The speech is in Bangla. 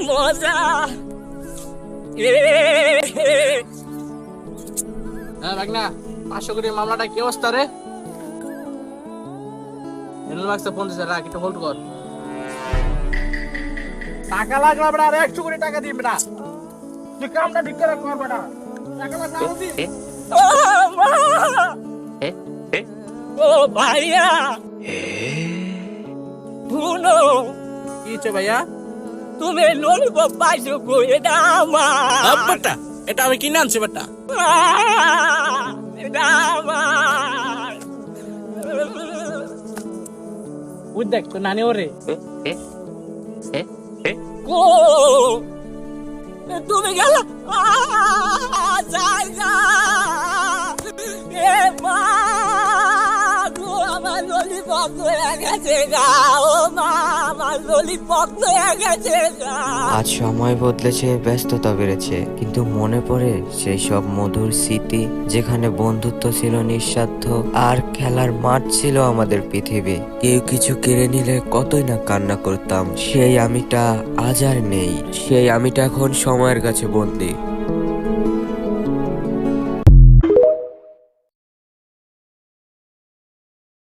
মজা। হ্যাঁ ভাগনা, 500 কোটি মামলাটা কি অবস্থা রে? এনলমাক্সে ফোন দিছে, রাখ একটু হোল্ড কর। টাকা লাগলা বেটা, আর 100 কোটি টাকা দিই বেটা। তুই কামটা ঠিক করে কর বেটা। টাকা লাগলা দি। ও মা, ও ভাইয়া শুনো, কি হচ্ছে ভাইয়া? তুমি ললিপপ পাইছো কই? এটা আমার, বেটা এটা আমি কিনে আনছি বেটা। এটা আমার। ওই দেখ তো নানি ওরে। কো তুমি গেল জায়গা। এ মা গো, আমার ললিপপ হয়ে গেছে গা। ও মা, আমার ললিপপ হয়ে গেছে গা। আজ সময় বদলেছে, ব্যস্ততা বেড়েছে, কিন্তু মনে পড়ে সেই সব মধুর স্মৃতি, যেখানে বন্ধুত্ব ছিল নিঃস্বার্থ আর খেলার মাঠ ছিল আমাদের পৃথিবী। কেউ কিছু কেড়ে নিলে কতই না কান্না করতাম। সেই আমিটা আজ আর নেই, সেই আমিটা এখন সময়ের কাছে বন্দী।